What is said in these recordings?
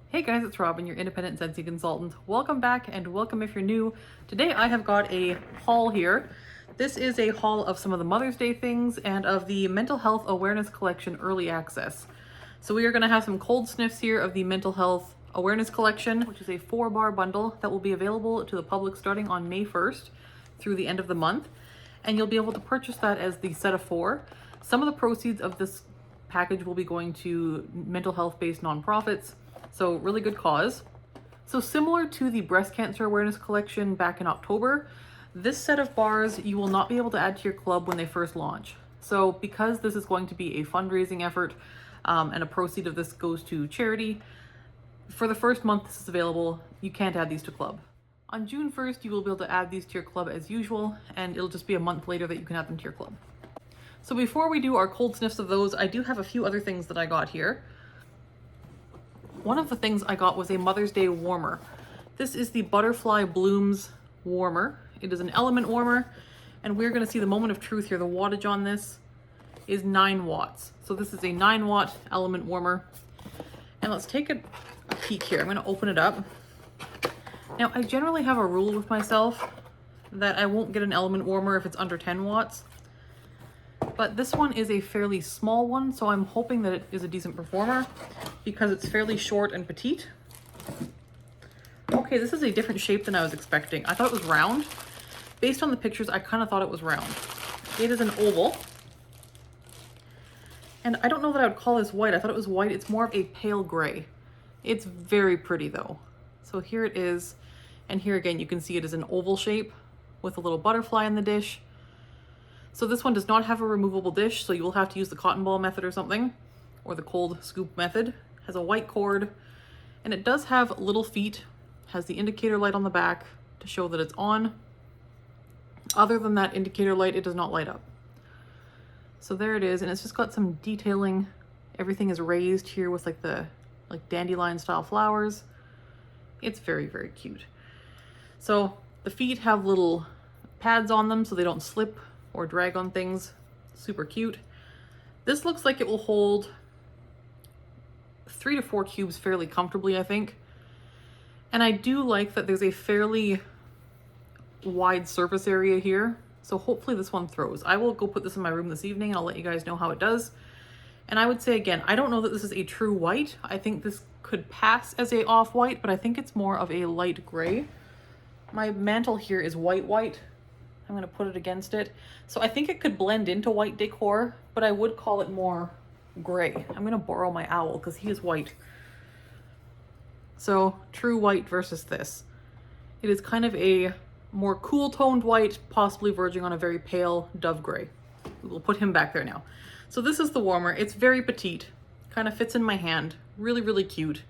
Hey guys, it's Robin, your independent Scentsy consultant. Welcome back and welcome if you're new. Today I have got a haul here. This is a haul of some of the Mother's Day things and of the Mental Health Awareness Collection Early Access. So we are going to have some cold sniffs here of the Mental Health Awareness Collection, which is a 4-bar bundle that will be available to the public starting on May 1st through the end of the month. And you'll be able to purchase that as the set of 4. Some of the proceeds of this package will be going to mental health-based nonprofits. So really good cause. So similar to the breast cancer awareness collection back in October, this set of bars you will not be able to add to your club when they first launch. So because this is going to be a fundraising effort and a proceed of this goes to charity, for the first month this is available, you can't add these to club. On June 1st, you will be able to add these to your club as usual, and it'll just be a month later that you can add them to your club. So before we do our cold sniffs of those, I do have a few other things that I got here. One of the things I got was a Mother's Day warmer. This is the Butterfly Blooms warmer. It is an element warmer, and we're going to see the moment of truth here. The wattage on this is 9 watts. So this is a 9-watt element warmer. And let's take a peek here. I'm going to open it up. Now, I generally have a rule with myself that I won't get an element warmer if it's under 10 watts. But this one is a fairly small one, so I'm hoping that it is a decent performer because it's fairly short and petite. Okay, this is a different shape than I was expecting. I thought it was round. Based on the pictures, I kind of thought it was round. It is an oval. And I don't know that I would call this white. I thought it was white. It's more of a pale gray. It's very pretty though. So here it is. And here again, you can see it is an oval shape with a little butterfly in the dish. So this one does not have a removable dish, so you will have to use the cotton ball method or something, or the cold scoop method. It has a white cord, and it does have little feet, has the indicator light on the back to show that it's on. Other than that indicator light, it does not light up. So there it is, and it's just got some detailing. Everything is raised here with like the dandelion style flowers. It's very, very cute. So the feet have little pads on them so they don't slip or drag on things. Super cute. This looks like it will hold 3 to 4 cubes fairly comfortably, I think. And I do like that there's a fairly wide surface area here. So hopefully this one throws. I will go put this in my room this evening and I'll let you guys know how it does. And I would say again, I don't know that this is a true white. I think this could pass as a off-white, but I think it's more of a light gray. My mantle here is white. I'm going to put it against it. So I think it could blend into white decor, but I would call it more gray. I'm going to borrow my owl because he is white. So true white versus this. It is kind of a more cool toned white, possibly verging on a very pale dove gray. We'll put him back there now. So this is the warmer. It's very petite, kind of fits in my hand. Really, really cute.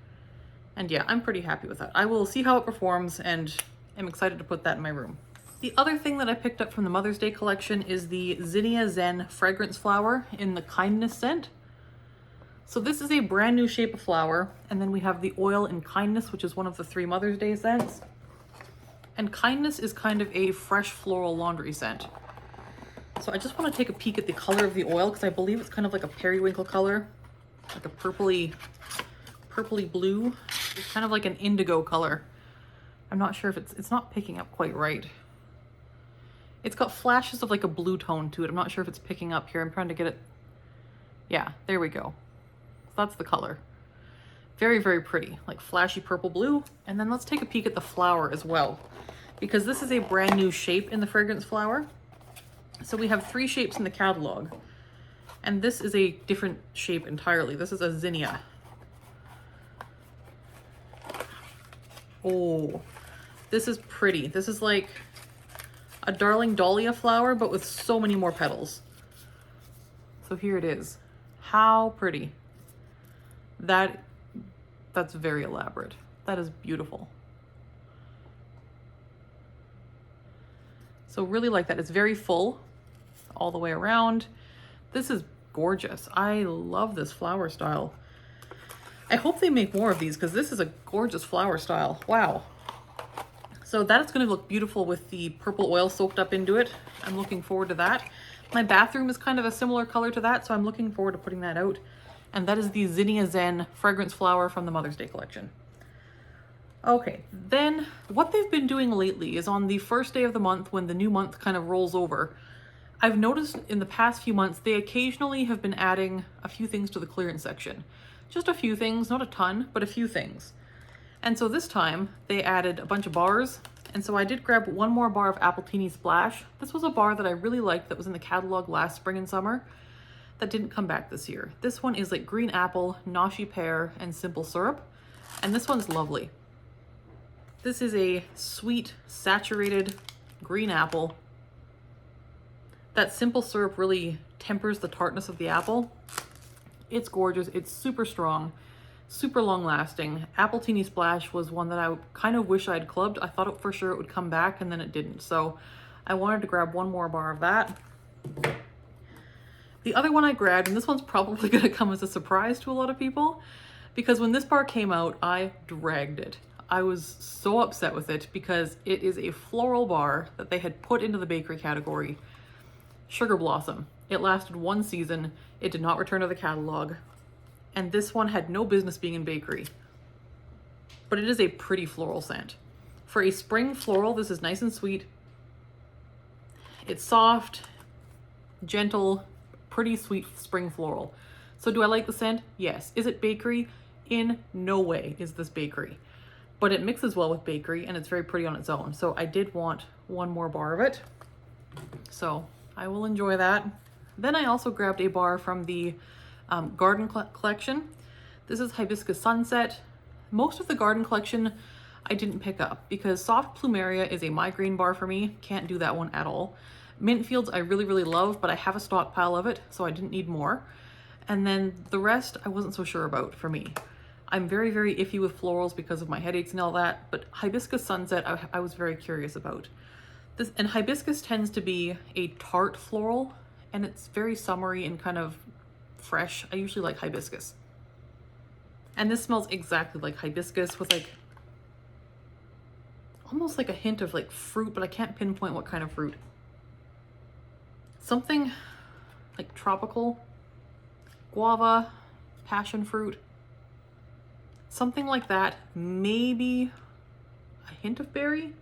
And yeah, I'm pretty happy with that. I will see how it performs and I'm excited to put that in my room. The other thing that I picked up from the Mother's Day collection is the Zenia Zen fragrance flower in the Kindness scent. So this is a brand new shape of flower, and then we have the oil in Kindness, which is one of the 3 Mother's Day scents. And Kindness is kind of a fresh floral laundry scent. So I just want to take a peek at the color of the oil because I believe it's kind of like a periwinkle color, like a purpley blue. It's kind of like an indigo color. I'm not sure if it's not picking up quite right. It's got flashes of like a blue tone to it. I'm not sure if it's picking up here. I'm trying to get it. Yeah, there we go. So that's the color. Very, very pretty, like flashy purple blue. And then let's take a peek at the flower as well, because this is a brand new shape in the fragrance flower. So we have 3 shapes in the catalog, and this is a different shape entirely. This is a zinnia. Oh, this is pretty. This is like a darling dahlia flower, but with so many more petals. So here it is. How pretty. That's very elaborate. That is beautiful. So really like that. It's very full all the way around. This is gorgeous. I love this flower style. I hope they make more of these because this is a gorgeous flower style. Wow. So that is going to look beautiful with the purple oil soaked up into it. I'm looking forward to that. My bathroom is kind of a similar color to that, so I'm looking forward to putting that out. and that is the Zenia Zen fragrance flower from the Mother's Day collection. Okay, then what they've been doing lately is on the first day of the month when the new month kind of rolls over, I've noticed in the past few months they occasionally have been adding a few things to the clearance section. Just a few things, not a ton, but a few things. And so this time they added a bunch of bars, and so I did grab one more bar of Appletini Splash. This was a bar that I really liked that was in the catalog last spring and summer that didn't come back this year. This one is like green apple, nashi pear, and simple syrup, and this one's lovely. This is a sweet, saturated green apple. That simple syrup really tempers the tartness of the apple. It's gorgeous, it's super strong, super long lasting. Appletini Splash was one that I kind of wish I'd clubbed. I thought for sure it would come back and then it didn't. So I wanted to grab one more bar of that. The other one I grabbed, and this one's probably gonna come as a surprise to a lot of people, because when this bar came out, I dragged it. I was so upset with it because it is a floral bar that they had put into the bakery category. Sugar Blossom. It lasted one season. It did not return to the catalog. And this one had no business being in bakery. But it is a pretty floral scent. For a spring floral, this is nice and sweet. It's soft, gentle, pretty sweet spring floral. So do I like the scent? Yes. Is it bakery? In no way is this bakery. But it mixes well with bakery and it's very pretty on its own. So I did want one more bar of it. So I will enjoy that. Then I also grabbed a bar from the garden collection. This is Hibiscus Sunset. Most of the garden collection I didn't pick up because Soft Plumeria is a migraine bar for me. Can't do that one at all. Mint Fields I really, really love, but I have a stockpile of it, so I didn't need more. And then the rest I wasn't so sure about for me. I'm very, very iffy with florals because of my headaches and all that, but Hibiscus Sunset I was very curious about. This, and hibiscus tends to be a tart floral, and it's very summery and kind of fresh. I usually like hibiscus. And this smells exactly like hibiscus with like, almost like a hint of like fruit, but I can't pinpoint what kind of fruit. Something like tropical, guava, passion fruit, something like that. Maybe a hint of berry,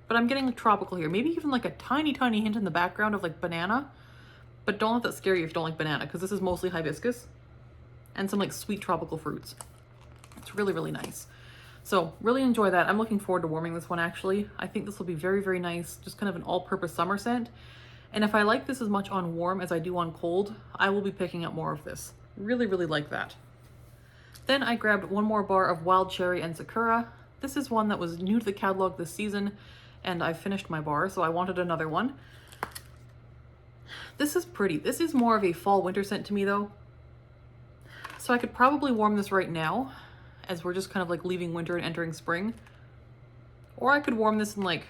but I'm getting like tropical here. Maybe even like a tiny, tiny hint in the background of like banana, but don't let that scare you if you don't like banana, because this is mostly hibiscus and some like sweet tropical fruits. It's really, really nice. So really enjoy that. I'm looking forward to warming this one actually. I think this will be very, very nice, just kind of an all-purpose summer scent. And if I like this as much on warm as I do on cold, I will be picking up more of this. Really, really like that. Then I grabbed one more bar of Wild Cherry and Sakura. This is one that was new to the catalog this season, and I finished my bar, so I wanted another one. This is pretty. This is more of a fall winter scent to me though. So I could probably warm this right now, as we're just kind of like leaving winter and entering spring. Or I could warm this in like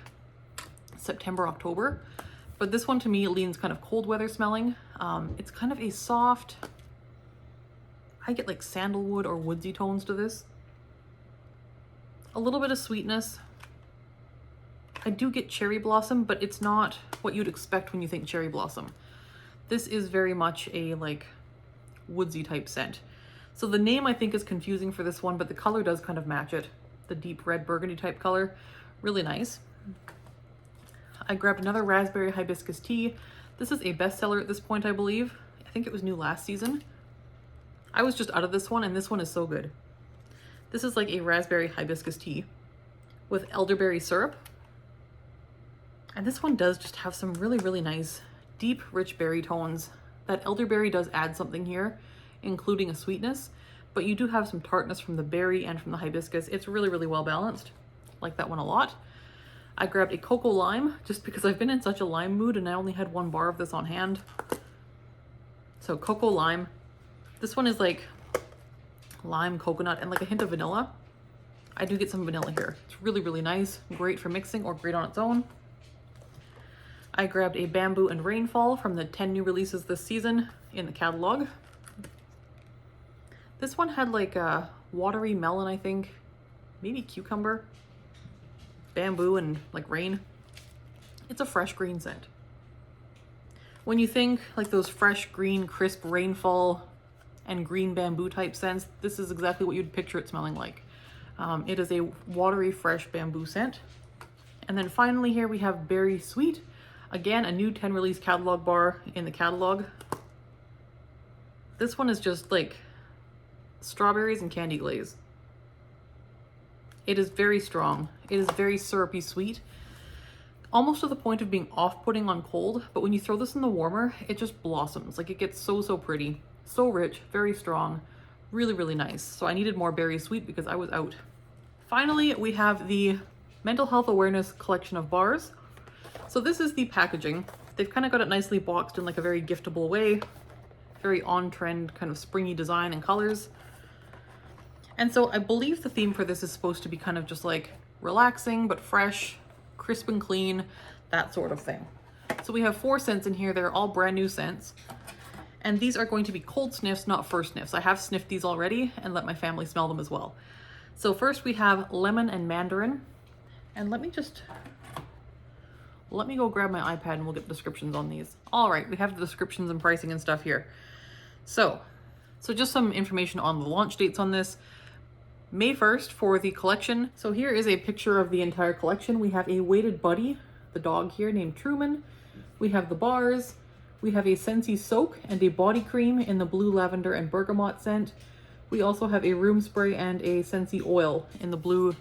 September, October. But this one to me leans kind of cold weather smelling. It's kind of a soft, I get like sandalwood or woodsy tones to this. A little bit of sweetness. I do get cherry blossom, but it's not what you'd expect when you think cherry blossom. This is very much a like woodsy type scent. So the name I think is confusing for this one, but the color does kind of match it. The deep red burgundy type color, really nice. I grabbed another raspberry hibiscus tea. This is a bestseller at this point, I believe. I think it was new last season. I was just out of this one, and this one is so good. This is like a raspberry hibiscus tea with elderberry syrup. And this one does just have some really, really nice, deep, rich berry tones. That elderberry does add something here, including a sweetness, but you do have some tartness from the berry and from the hibiscus. It's really, really well balanced. Like that one a lot. I grabbed a cocoa lime just because I've been in such a lime mood and I only had one bar of this on hand. So cocoa lime. This one is like lime, coconut, and like a hint of vanilla. I do get some vanilla here. It's really, really nice. Great for mixing or great on its own. I grabbed a bamboo and rainfall from the 10 new releases this season in the catalog. This one had like a watery melon, I think, maybe cucumber, bamboo, and like rain. It's a fresh green scent. When you think like those fresh green crisp rainfall and green bamboo type scents, this is exactly what you'd picture it smelling like. It is a watery, fresh bamboo scent. And then finally here we have Berry Sweet. Again, a new 10 release catalog bar in the catalog. This one is just like strawberries and candy glaze. It is very strong. It is very syrupy sweet. Almost to the point of being off-putting on cold, but when you throw this in the warmer, it just blossoms. Like, it gets so, so pretty. So rich, very strong, really, really nice. So I needed more Berry Sweet because I was out. Finally, we have the Mental Health Awareness collection of bars. So this is the packaging. They've kind of got it nicely boxed in like a very giftable way. Very on-trend kind of springy design and colors. And so I believe the theme for this is supposed to be kind of just like relaxing but fresh, crisp and clean, that sort of thing. So we have 4 scents in here. They're all brand new scents. And these are going to be cold sniffs, not first sniffs. I have sniffed these already and let my family smell them as well. So first we have lemon and mandarin. And let me go grab my iPad and we'll get the descriptions on these. All right, we have the descriptions and pricing and stuff here. So just some information on the launch dates on this. May 1st for the collection. So here is a picture of the entire collection. We have a weighted buddy, the dog here named Truman. We have the bars. We have a Scentsy soak and a body cream in the blue lavender and bergamot scent. We also have a room spray and a Scentsy oil in the blue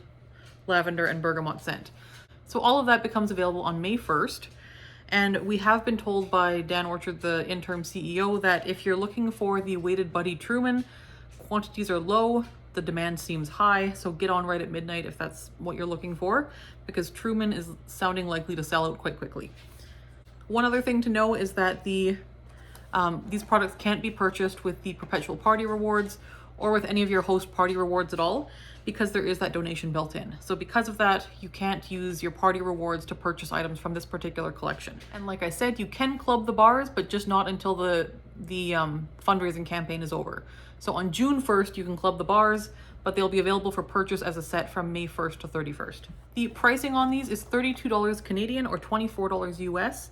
lavender and bergamot scent. So all of that becomes available on May 1st. And we have been told by Dan Orchard, the interim CEO, that if you're looking for the weighted buddy Truman, quantities are low, the demand seems high, so get on right at midnight if that's what you're looking for, because Truman is sounding likely to sell out quite quickly. One other thing to know is that these products can't be purchased with the Perpetual Party Rewards or with any of your host party rewards at all, because there is that donation built in. So because of that, you can't use your party rewards to purchase items from this particular collection. And like I said, you can club the bars, but just not until the fundraising campaign is over. So on June 1st, you can club the bars, but they'll be available for purchase as a set from May 1st to 31st. The pricing on these is $32 Canadian or $24 US.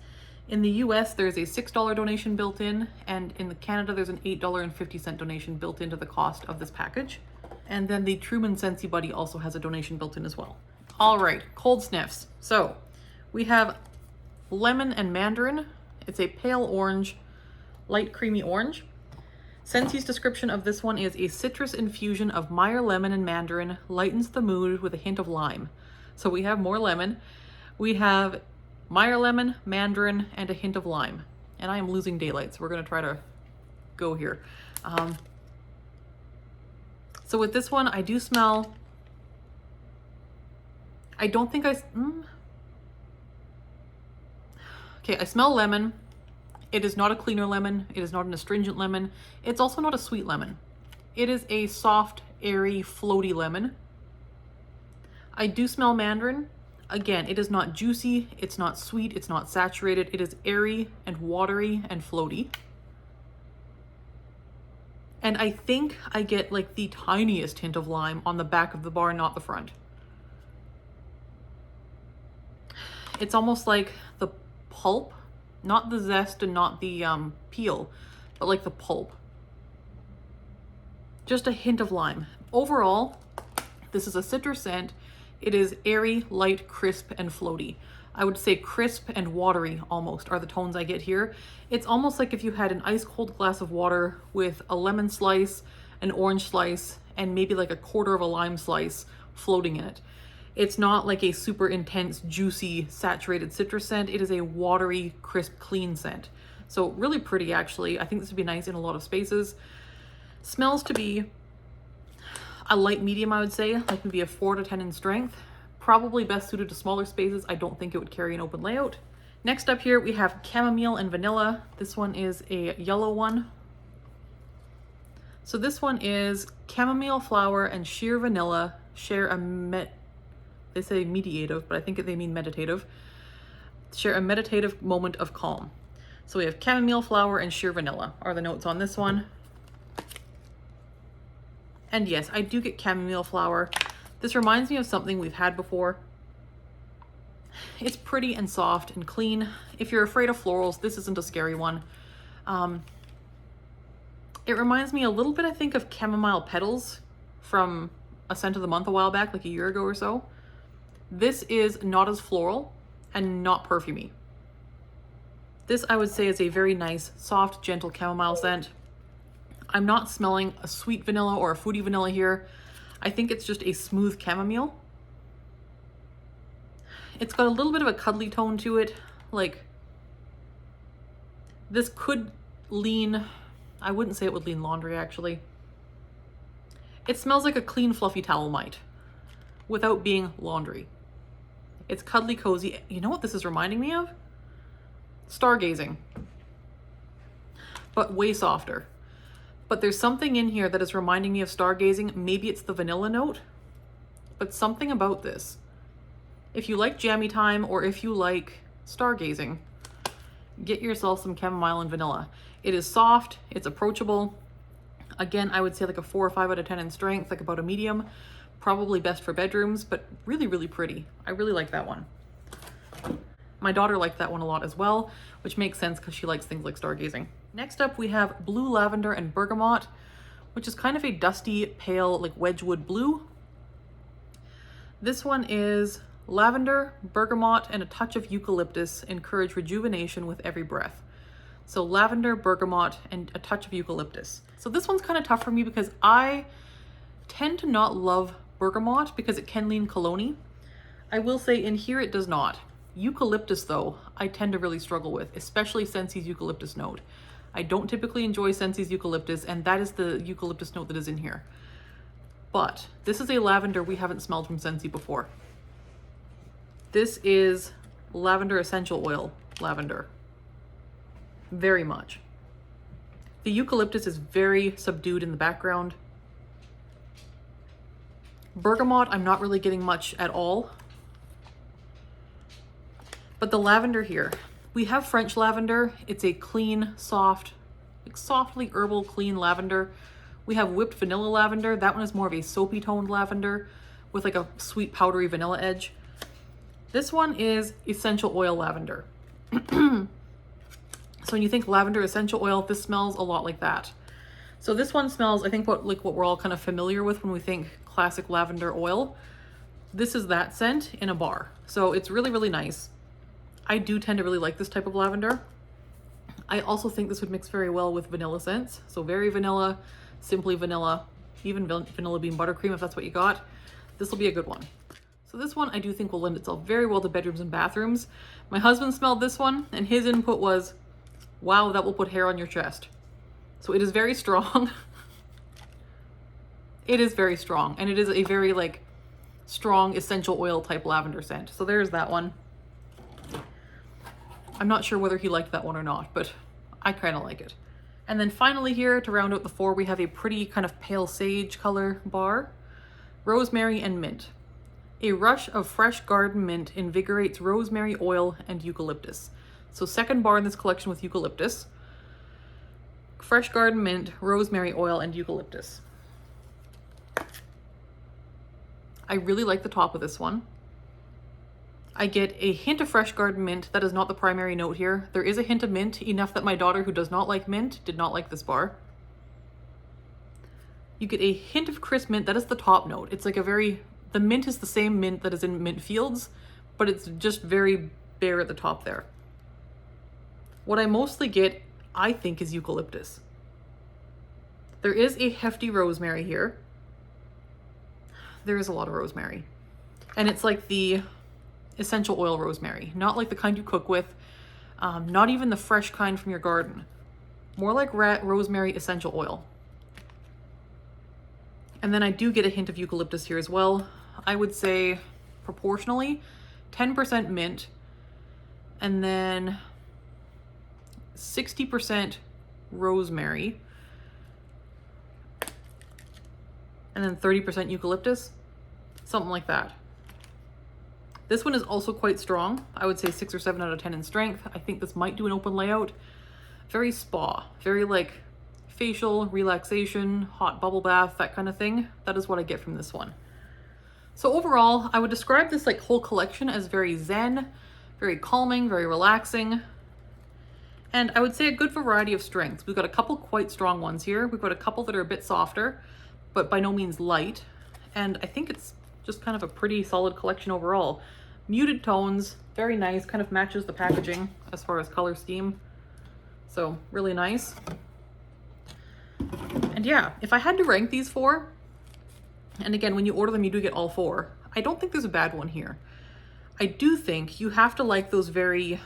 In the US, there's a $6 donation built in, and in Canada, there's an $8.50 donation built into the cost of this package. And then the Truman Scentsy Buddy also has a donation built in as well. All right, cold sniffs. So we have lemon and mandarin. It's a pale orange, light creamy orange. Scentsy's description of this one is a citrus infusion of Meyer lemon and mandarin, lightens the mood with a hint of lime. So we have more lemon. We have Meyer lemon, mandarin, and a hint of lime. And I am losing daylight, so we're gonna try to go here. So with this one, I do smell, I smell lemon. It is not a cleaner lemon. It is not an astringent lemon. It's also not a sweet lemon. It is a soft, airy, floaty lemon. I do smell mandarin. Again, it is not juicy. It's not sweet. It's not saturated. It is airy and watery and floaty. And I think I get like the tiniest hint of lime on the back of the bar, not the front. It's almost like the pulp, not the zest and not the peel, but like the pulp. Just a hint of lime. Overall, this is a citrus scent. It is airy, light, crisp, and floaty. I would say crisp and watery almost are the tones I get here. It's almost like if you had an ice cold glass of water with a lemon slice, an orange slice, and maybe like a quarter of a lime slice floating in it. It's not like a super intense, juicy, saturated citrus scent. It is a watery, crisp, clean scent. So really pretty, actually. I think this would be nice in a lot of spaces. Smells to be a light medium, I would say, like maybe a 4 to 10 in strength. Probably best suited to smaller spaces. I don't think it would carry an open layout. Next up here, we have chamomile and vanilla. This one is a yellow one. So this one is chamomile flower and sheer vanilla share they say mediative, but I think they mean meditative. Share a meditative moment of calm. So we have chamomile flower and sheer vanilla are the notes on this one. And yes, I do get chamomile flower. This reminds me of something we've had before. It's pretty and soft and clean. If you're afraid of florals, this isn't a scary one. It reminds me a little bit, I think, of Chamomile Petals from a scent of the month a while back, like a year ago or so. This is not as floral and not perfumey. This, I would say, is a very nice, soft, gentle chamomile scent. I'm not smelling a sweet vanilla or a fruity vanilla here. I think it's just a smooth chamomile. It's got a little bit of a cuddly tone to it. Like, this could lean, I wouldn't say it would lean laundry actually. It smells like a clean, fluffy towel might, without being laundry. It's cuddly, cozy. You know what this is reminding me of? Stargazing, but way softer. But there's something in here that is reminding me of stargazing. Maybe it's the vanilla note, but something about this. If you like jammy time or if you like stargazing, get yourself some chamomile and vanilla. It is soft, it's approachable. Again, I would say like a 4 or 5 out of 10 in strength, like about a medium. Probably best for bedrooms, but really, really pretty. I really like that one. My daughter liked that one a lot as well, which makes sense because she likes things like stargazing. Next up, we have Blue Lavender and Bergamot, which is kind of a dusty, pale, like Wedgwood blue. This one is lavender, bergamot, and a touch of eucalyptus encourage rejuvenation with every breath. So lavender, bergamot, and a touch of eucalyptus. So this one's kind of tough for me because I tend to not love bergamot because it can lean cologne-y. I will say in here it does not. Eucalyptus though, I tend to really struggle with, especially Scentsy's eucalyptus note. I don't typically enjoy Scentsy's eucalyptus, and that is the eucalyptus note that is in here. But this is a lavender we haven't smelled from Scentsy before. This is lavender essential oil lavender. Very much. The eucalyptus is very subdued in the background. Bergamot, I'm not really getting much at all. But the lavender here, we have French lavender. It's a clean, soft, like softly herbal, clean lavender. We have whipped vanilla lavender. That one is more of a soapy toned lavender with like a sweet powdery vanilla edge. This one is essential oil lavender. So when you think lavender essential oil, this smells a lot like that. So this one smells, I think, what we're all kind of familiar with when we think classic lavender oil. This is that scent in a bar. So it's really, really nice. I do tend to really like this type of lavender. I also think this would mix very well with vanilla scents. So very vanilla, simply vanilla, even vanilla bean buttercream if that's what you got. This will be a good one. So this one I do think will lend itself very well to bedrooms and bathrooms. My husband smelled this one and his input was, wow, that will put hair on your chest. So it is very strong. It is very strong, and it is a very like strong essential oil type lavender scent. So there's that one. I'm not sure whether he liked that one or not, but I kind of like it. And then finally here, to round out the 4, we have a pretty kind of pale sage color bar. Rosemary and mint. A rush of fresh garden mint invigorates rosemary oil and eucalyptus. So second bar in this collection with eucalyptus. Fresh garden mint, rosemary oil, and eucalyptus. I really like the top of this one. I get a hint of fresh garden mint. That is not the primary note here. There is a hint of mint, enough that my daughter, who does not like mint, did not like this bar. You get a hint of crisp mint. That is the top note. It's like a very, the mint is the same mint that is in Mint Fields, but it's just very bare at the top there. What I mostly get, I think, is eucalyptus. There is a hefty rosemary here. There is a lot of rosemary. And it's like the essential oil rosemary, not like the kind you cook with, not even the fresh kind from your garden. More like rosemary essential oil. And then I do get a hint of eucalyptus here as well. I would say proportionally 10% mint, and then 60% rosemary, and then 30% eucalyptus, something like that. This one is also quite strong. I would say 6 or 7 out of 10 in strength. I think this might do an open layout. Very spa, very like facial, relaxation, hot bubble bath, that kind of thing. That is what I get from this one. So overall, I would describe this like whole collection as very zen, very calming, very relaxing. And I would say a good variety of strengths. We've got a couple quite strong ones here. We've got a couple that are a bit softer, but by no means light. And I think it's just kind of a pretty solid collection overall. Muted tones, very nice, kind of matches the packaging as far as color scheme. So really nice. And yeah, if I had to rank these four, and again, when you order them, you do get all four, I don't think there's a bad one here. I do think you have to like those very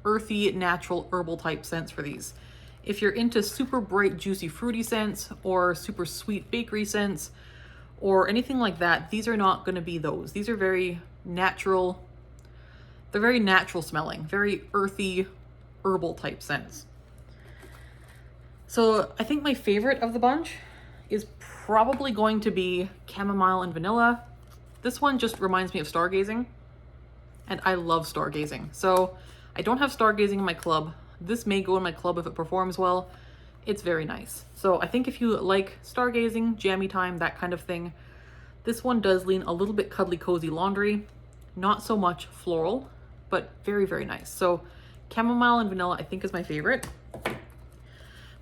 earthy, natural, herbal type scents for these. If you're into super bright, juicy, fruity scents or super sweet bakery scents or anything like that, these are not going to be those. These are very natural. They're very natural smelling, very earthy, herbal type scents. So I think my favorite of the bunch is probably going to be chamomile and vanilla. This one just reminds me of stargazing, and I love stargazing. So I don't have stargazing in my club. This may go in my club if it performs well. It's very nice. So I think if you like stargazing, jammy time, that kind of thing, this one does lean a little bit cuddly, cozy laundry. Not so much floral, but very, very nice. So chamomile and vanilla I think is my favorite.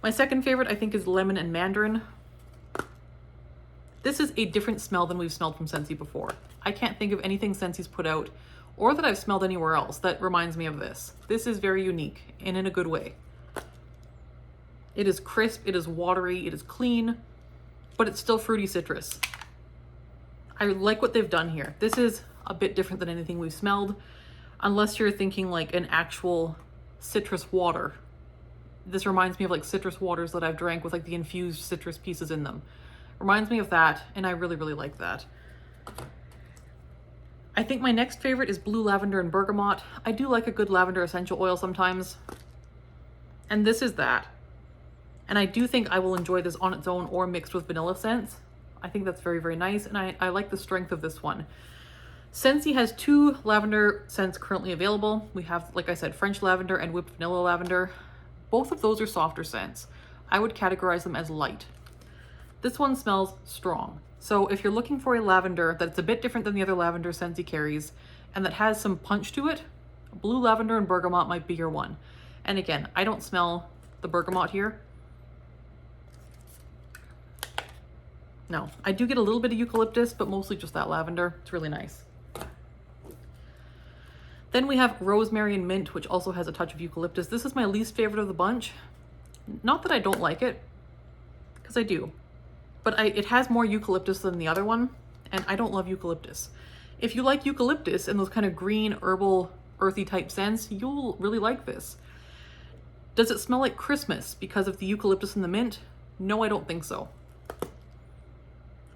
My second favorite I think is lemon and mandarin. This is a different smell than we've smelled from Scentsy before. I can't think of anything Scentsy's put out or that I've smelled anywhere else that reminds me of this. This is very unique and in a good way. It is crisp, it is watery, it is clean, but it's still fruity citrus. I like what they've done here. This is a bit different than anything we've smelled, unless you're thinking like an actual citrus water. This reminds me of like citrus waters that I've drank with like the infused citrus pieces in them. Reminds me of that, and I really, really like that. I think my next favorite is blue lavender and bergamot. I do like a good lavender essential oil sometimes. And this is that. And I do think I will enjoy this on its own or mixed with vanilla scents. I think that's very, very nice, and I like the strength of this one. Scentsy has 2 lavender scents currently available. We have, like I said, French lavender and whipped vanilla lavender. Both of those are softer scents. I would categorize them as light. This one smells strong. So if you're looking for a lavender that's a bit different than the other lavender Scentsy carries and that has some punch to it, blue lavender and bergamot might be your one. And again, I don't smell the bergamot here. No, I do get a little bit of eucalyptus, but mostly just that lavender. It's really nice. Then we have rosemary and mint, which also has a touch of eucalyptus. This is my least favorite of the bunch. Not that I don't like it, because I do. But it has more eucalyptus than the other one, and I don't love eucalyptus. If you like eucalyptus and those kind of green, herbal, earthy type scents, you'll really like this. Does it smell like Christmas because of the eucalyptus and the mint? No, I don't think so.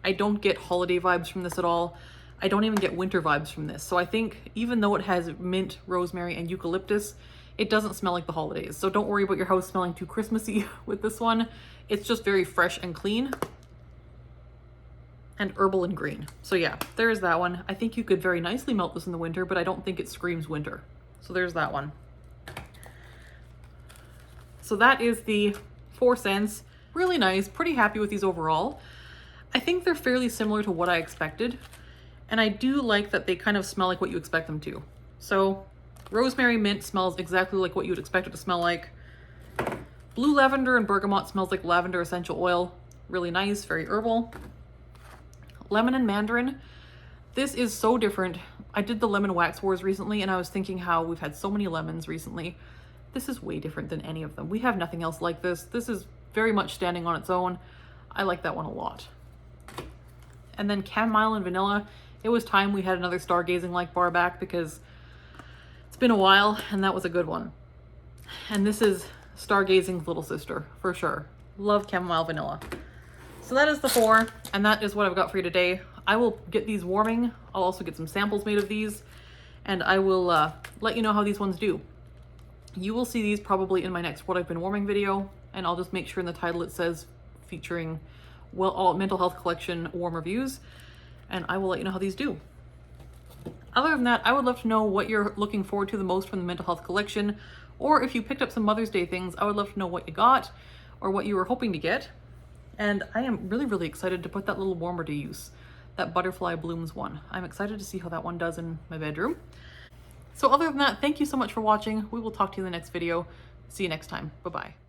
I don't get holiday vibes from this at all. I don't even get winter vibes from this. So I think even though it has mint, rosemary, and eucalyptus, it doesn't smell like the holidays. So don't worry about your house smelling too Christmassy with this one. It's just very fresh and clean. And herbal and green. So yeah, there's that one. I think you could very nicely melt this in the winter, but I don't think it screams winter. So there's that one. So that is the 4 scents. Really nice, pretty happy with these overall. I think they're fairly similar to what I expected. And I do like that they kind of smell like what you expect them to. So rosemary mint smells exactly like what you would expect it to smell like. Blue lavender and bergamot smells like lavender essential oil. Really nice, very herbal. Lemon and mandarin. This is so different. I did the lemon wax wars recently and I was thinking how we've had so many lemons recently. This is way different than any of them. We have nothing else like this. This is very much standing on its own. I like that one a lot. And then chamomile and vanilla. It was time we had another stargazing like bar back because it's been a while and that was a good one. And this is stargazing's little sister for sure. Love chamomile vanilla. So that is the 4, and that is what I've got for you today. I will get these warming. I'll also get some samples made of these, and I will let you know how these ones do. You will see these probably in my next What I've Been Warming video, and I'll just make sure in the title it says featuring all mental health collection warm reviews, and I will let you know how these do. Other than that, I would love to know what you're looking forward to the most from the mental health collection, or if you picked up some Mother's Day things, I would love to know what you got or what you were hoping to get. And I am really, really excited to put that little warmer to use, that Butterfly Blooms one. I'm excited to see how that one does in my bedroom. So other than that, thank you so much for watching. We will talk to you in the next video. See you next time. Bye-bye.